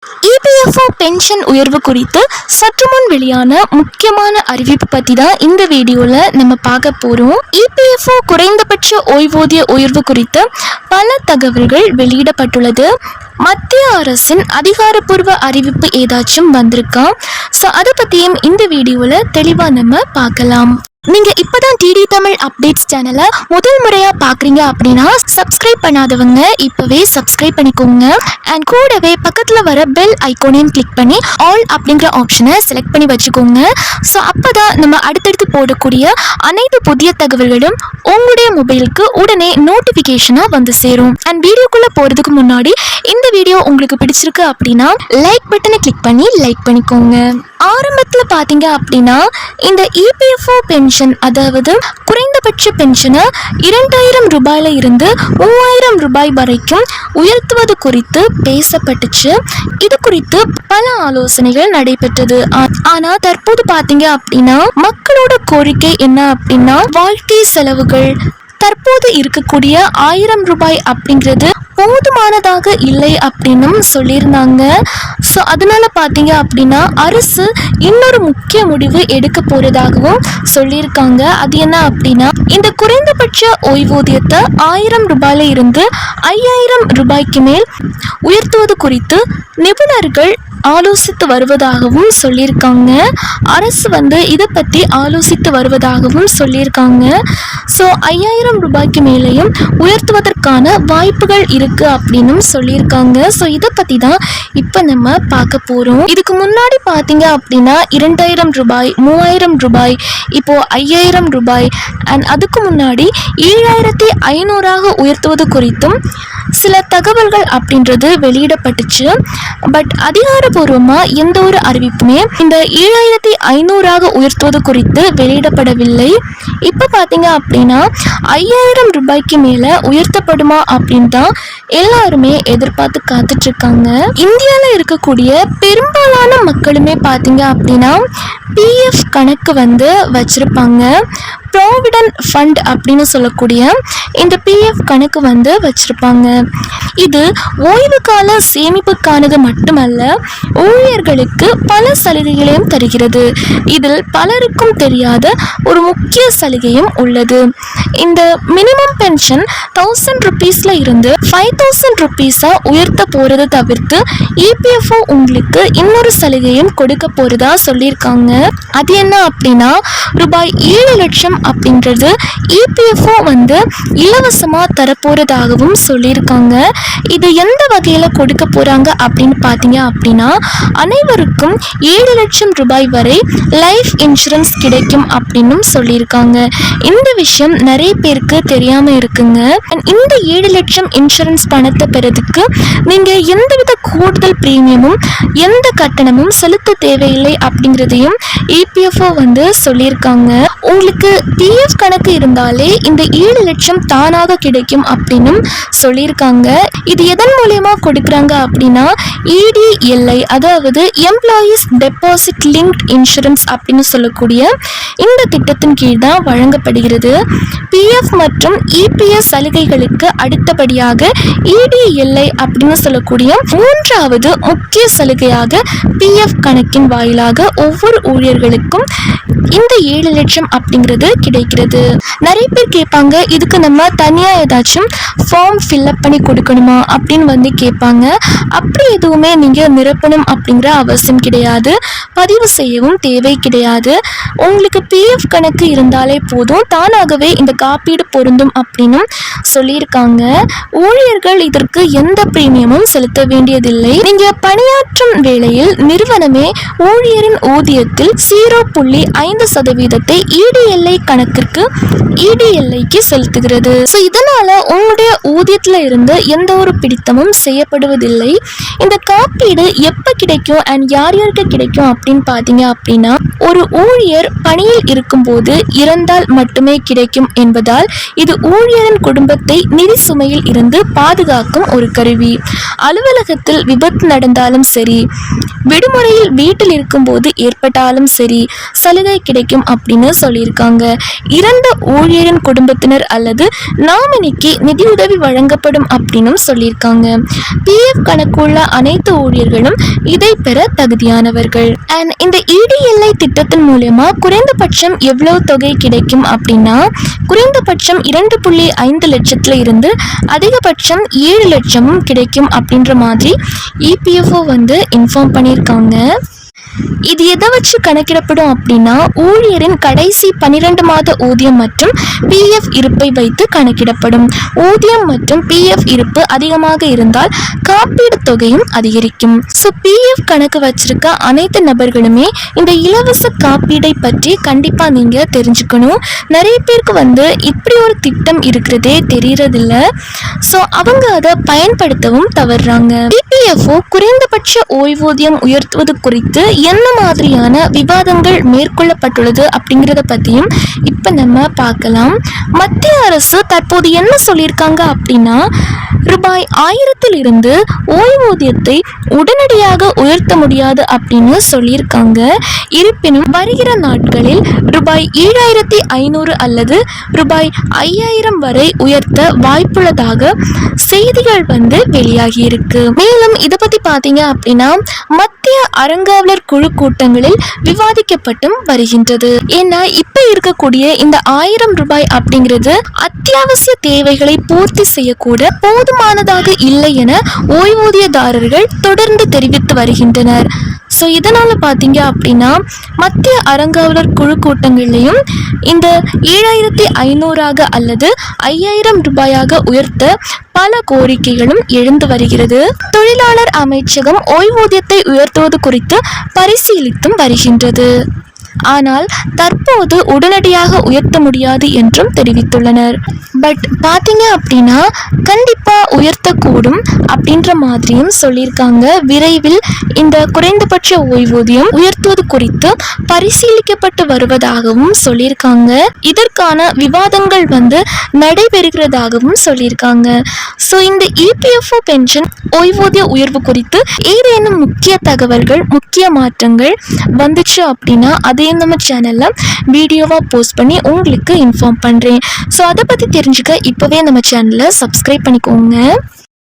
EPFO pension உயர்வு குறித்து சற்று முன் வெளியான முக்கியமான அறிவிப்பு பற்றி தான் இந்த வீடியோவில் நம்ம பார்க்க போகிறோம். இபிஎஃப்ஓ குறைந்தபட்ச ஓய்வூதிய உயர்வு குறித்து பல தகவல்கள் வெளியிடப்பட்டுள்ளது. மத்திய அரசின் அதிகாரப்பூர்வ அறிவிப்பு ஏதாச்சும் வந்திருக்கா? ஸோ அதை பற்றியும் இந்த வீடியோவில் தெளிவாக நம்ம பார்க்கலாம். நீங்க இப்பதான் டிடி தமிழ் அப்டேட்ஸ் சேனலை முதல் முறையா பாக்குறீங்க அப்படின்னா சப்ஸ்கிரைப் பண்ணாதவங்க இப்பவே சப்ஸ்கிரைப் பண்ணிக்கோங்க. அண்ட் கூடவே பக்கத்துல வர பெல் ஐகானையும் கிளிக் பண்ணி ஆல் அப்படிங்கிற ஆப்ஷனை செலக்ட் பண்ணி வச்சுக்கோங்க. ஸோ அப்பதான் நம்ம அடுத்தடுத்து போடக்கூடிய அனைத்து புதிய தகவல்களும் உங்களுடைய மொபைலுக்கு உடனே நோட்டிபிகேஷனா வந்து சேரும். அண்ட் வீடியோக்குள்ள போறதுக்கு முன்னாடி இந்த வீடியோ உங்களுக்கு பிடிச்சிருக்கு அப்படின்னா லைக் பட்டனை கிளிக் பண்ணி லைக் பண்ணிக்கோங்க. ஆரம்பத்தில் பார்த்தீங்க அப்படின்னா இந்த இபிஎஃப்ஓ பென்ஷன், அதாவது குறைந்தபட்ச பென்ஷனை 2000 ரூபாயில இருந்து 3000 ரூபாய் வரைக்கும் உயர்த்துவது குறித்து பேசப்பட்டுச்சு. இது குறித்து பல ஆலோசனைகள் நடைபெற்றது. ஆனா தற்போது பார்த்தீங்க அப்படின்னா மக்களோட கோரிக்கை என்ன அப்படின்னா, வாழ்க்கை செலவுகள் தற்போது இருக்கக்கூடிய 1000 ரூபாய் அப்படிங்கிறது போதுமானதாக இல்லை அப்படின்னும் சொல்லியிருந்தாங்க. ஸோ அதனால பார்த்தீங்க அப்படின்னா அரசு இன்னொரு முக்கிய முடிவு எடுக்க போறதாகவும் சொல்லியிருக்காங்க. அது என்ன அப்படின்னா, இந்த குறைந்தபட்ச ஓய்வூதியத்தை 1000 ரூபாயில இருந்து 5000 ரூபாய்க்கு மேல் உயர்த்துவது குறித்து நிபுணர்கள் ஆலோசித்து வருவதாகவும் சொல்லியிருக்காங்க. அரசு இதை பற்றி ஆலோசித்து வருவதாகவும் சொல்லியிருக்காங்க. ஸோ 5000 ரூபாய்க்கு மேலேயும் உயர்த்துவதற்கான வாய்ப்புகள் இருக்கு அப்படின்னும் சொல்லியிருக்காங்க. ஸோ இதை பற்றி தான் இப்போ நம்ம பார்க்க போகிறோம். இதுக்கு முன்னாடி பார்த்தீங்க அப்படின்னா 2000 ரூபாய், 3000 ரூபாய், இப்போ 5000 ரூபாய், அண்ட் அதுக்கு முன்னாடி 7500 உயர்த்துவது குறித்தும் சில தகவல்கள் அப்படின்றது வெளியிடப்பட்டுச்சு. பட் அதிகாரப்பூர்வமாக எந்த ஒரு அறிவிப்புமே இந்த 7500 உயர்த்துவது குறித்து வெளியிடப்படவில்லை. இப்போ பார்த்தீங்க அப்படின்னா 5000 ரூபாய்க்கு மேலே உயர்த்தப்படுமா அப்படின்னு தான் எல்லாருமே எதிர்பார்த்து காத்துட்டு இருக்காங்க. இந்தியாவில் இருக்கக்கூடிய பெரும்பாலான மக்களுமே பார்த்தீங்க அப்படின்னா பிஎஃப் கணக்கு வச்சிருப்பாங்க. ப்ராவிடன்ட் ஃபண்ட் அப்படின்னு சொல்லக்கூடிய இந்த பிஎஃப் கணக்கு வச்சிருப்பாங்க. இது ஓய்வு கால சேமிப்புக்கானது மட்டுமல்ல, ஊழியர்களுக்கு பல சலுகைகளையும் தருகிறது. இதில் பலருக்கும் தெரியாத ஒரு முக்கிய சலுகையும் உள்ளது. இந்த மினிமம் பென்ஷன் 1000 ரூபீஸ்ல இருந்து 5000 ரூபீஸா உயர்த்த போறதை தவிர்த்து இபிஎஃப்ஓ உங்களுக்கு இன்னொரு சலுகையும் கொடுக்க போறதா சொல்லியிருக்காங்க. அது என்ன அப்படின்னா, ரூபாய் 7 லட்சம் அப்படின்றது இபிஎஃப்ஓ இலவசமா தரப்போறதாகவும் சொல்லியிருக்காங்க. இது எந்த வகையில கொடுக்க போறாங்க அப்படின்னு பார்த்தீங்க அப்படின்னா, அனைவருக்கும் 7 லட்சம் ரூபாய் வரை லைஃப் இன்சூரன்ஸ் கிடைக்கும் அப்படின்னும் சொல்லியிருக்காங்க. இந்த விஷயம் நிறைய பேருக்கு தெரியாம இருக்குங்க. இந்த 7 லட்சம் இன்சூரன்ஸ் பணத்தை பெறதுக்கு நீங்க எந்தவித கூடுதல் பிரீமியமும் எந்த கட்டணமும் செலுத்த தேவையில்லை அப்படிங்கிறதையும் இபிஎஃப்ஓ சொல்லியிருக்காங்க. உங்களுக்கு பிஎஃப் கணக்கு இருந்தாலே இந்த 7 லட்சம் தானாக கிடைக்கும் அப்படின்னும் சொல்லியிருக்காங்க. இது எதன் மூலமா கொடுக்குறாங்க அப்படின்னா, இடிஎல்ஐ, அதாவது எம்ப்ளாயீஸ் டெபாசிட் லிங்க்ட் இன்சூரன்ஸ் அப்படின்னு சொல்லக்கூடிய இந்த திட்டத்தின் கீழ் தான் வழங்கப்படுகிறது. பிஎஃப் மற்றும் இபிஎஸ் சலுகைகளுக்கு அடுத்தபடியாக இடிஎல்ஐ அப்படின்னு சொல்லக்கூடிய 3வது முக்கிய சலுகையாக பிஎஃப் கணக்கின் வாயிலாக ஒவ்வொரு ஊழியர்களுக்கும் இந்த 7 லட்சம் அப்படிங்கிறது கிடைக்கிறது. நிறைய பேர் கேட்பாங்க, இதுக்கு நம்ம தனியா ஏதாச்சும் ஃபார்ம் ஃபில்அப் பண்ணி கொடுக்கணுமா அப்படின்னு கேட்பாங்க. அப்படி எதுவுமே நீங்க நிரப்பணும் அப்படிங்கிற அவசியம் கிடையாது. பதிவு செய்யவும் தேவை கிடையாது. உங்களுக்கு பிஎஃப் கணக்கு இருந்தாலே போதும், தானாகவே இந்த காப்பீடு பொருந்தும் அப்படின்னு சொல்லியிருக்காங்க. ஊழியர்கள் இதற்கு எந்த பிரீமியமும் செலுத்த வேண்டியதில்லை. நீங்க பணியாற்றும் வேளையில் நிறுவனமே ஊழியரின் ஊதியத்தில் 0.5% இடிஎல்ஐ கணக்கிற்கு இடிஎல்ஐக்கு செலுத்துகிறது. ஸோ இதனால உங்களுடைய ஊதியத்துல இருந்து எந்த ஒரு பிடித்தமும் செய்யப்படுவதில்லை. இந்த காப்பீடு எப்ப கிடைக்கும் அண்ட் யார் யாருக்கு கிடைக்கும் அப்படின்னு பார்த்தீங்க அப்படின்னா, ஒரு ஊழியர் பணியில் இருக்கும்போது இறந்தால் மட்டுமே கிடைக்கும் என்பதால் இது ஊழியரின் குடும்பத்தை நிதி சுமையில் இருந்து பாதுகாக்கும் ஒரு கருவி. அலுவலகத்தில் விபத்து நடந்தாலும் சரி, விடுமுறையில் வீட்டில் இருக்கும்போது ஏற்பட்டாலும் சரி சலுகை கிடைக்கும் அப்படின்னு சொல்லியிருக்காங்க. இறந்த ஊழியரின் குடும்பத்தினர் அல்லது நாமினிக்கு நிதியுதவி வழங்கப்படும் அப்படின்னு சொல்லியிருக்காங்க. பிஎஃப் கணக்குள்ள அனைத்து ஊழியர்களும் இதை பெற தகுதியானவர்கள். அண்ட் இந்த EDLI திட்டத்தின் மூலமா குறைந்தபட்சம் எவ்வளவு தொகை கிடைக்கும் அப்படின்னா குறைந்தபட்சம் 2.5 லட்சத்துல இருந்து அதிகபட்சம் 7 லட்சமும் கிடைக்கும் அப்படின்ற மாதிரி EPFO இன்ஃபார்ம் பண்ணியிருக்காங்க. இது எதை வச்சு கணக்கிடப்படும் அப்படின்னா ஊழியரின் கடைசி 12 மாத ஊதியம் மற்றும் PF இருப்பை வைத்து கணக்கிடப்படும். ஊதியம் மற்றும் PF இருப்பு அதிகமாக இருந்தால் காப்பீடு தொகையும் அதிகரிக்கும். ஸோ PF கணக்கு வச்சிருக்க அனைத்து நபர்களுமே இந்த இலவச காப்பீடை பற்றி கண்டிப்பா நீங்க தெரிஞ்சுக்கணும். நிறைய பேருக்கு இப்படி ஒரு திட்டம் இருக்கிறதே தெரியறதில்ல. ஸோ அவங்க அதை பயன்படுத்தவும் தவறுறாங்க. EPFO குறைந்தபட்ச ஓய்வூதியம் உயர்த்துவது குறித்து என்ன மாதிரியான விவாதங்கள் மேற்கொள்ளப்பட்டுள்ளது அப்படிங்கிறத பற்றியும் இப்போ நம்ம பார்க்கலாம். மத்திய அரசு தற்போது என்ன சொல்லியிருக்காங்க அப்படின்னா ரூபாய் 1000 ஓய்வூதியத்தை உடனடியாக உயர்த்த முடியாது அப்படின்னு சொல்லியிருக்காங்க. இருப்பினும் வருகிற நாட்களில் ரூபாய் 7500 அல்லது ரூபாய் 5000 வரை உயர்த்த வாய்ப்புள்ளதாக செய்திகள் வெளியாகி இருக்கு. மேலும் இதை பற்றி பார்த்தீங்க அப்படின்னா மத்திய அறங்காவலர் குழு கூட்டங்களில் விவாதிக்கப்பட்டும் வருகின்றது. ஏன்னா இப்ப இருக்கக்கூடிய இந்த 1000 ரூபாய் அப்படிங்கிறது அத்தியாவசிய தேவைகளை பூர்த்தி செய்யக்கூட போதுமானதாக இல்லை என ஓய்வூதியதாரர்கள் தொடர்ந்து தெரிவித்து வருகின்றனர். ஸோ இதனால் பார்த்தீங்க அப்படின்னா மத்திய அறங்காவலர் குழு கூட்டங்கள்லையும் இந்த 7500 அல்லது 5000 ரூபாயாக உயர்த்த பல கோரிக்கைகளும் எழுந்து வருகிறது. தொழிலாளர் அமைச்சகம் ஓய்வூதியத்தை உயர்த்துவது குறித்து பரிசீலித்தும் வருகின்றது. ஆனால் தற்போது உடனடியாக உயர்த்த முடியாது என்றும் தெரிவித்துள்ளனர். பட் பார்த்தீங்க அப்படின்னா கண்டிப்பாக உயர்த்தக்கூடும் அப்படின்ற மாதிரியும் சொல்லியிருக்காங்க. விரைவில் இந்த குறைந்தபட்ச ஓய்வூதியம் உயர்த்துவது குறித்து பரிசீலிக்கப்பட்டு வருவதாகவும் சொல்லியிருக்காங்க. இதற்கான விவாதங்கள் நடைபெறுகிறதாகவும் சொல்லியிருக்காங்க. ஸோ இந்த EPFO பென்ஷன் ஓய்வூதிய உயர்வு குறித்து ஏதேனும் முக்கிய தகவல்கள் முக்கிய மாற்றங்கள் வந்துச்சு அப்படின்னா அதே நம்ம சேனலில் வீடியோவாக போஸ்ட் பண்ணி உங்களுக்கு இன்ஃபார்ம் பண்ணுறேன். ஸோ அதை பற்றி தெரிஞ்சுக்க இப்போவே நம்ம சேனலை சப்ஸ்கிரைப் பண்ணிக்கோங்க.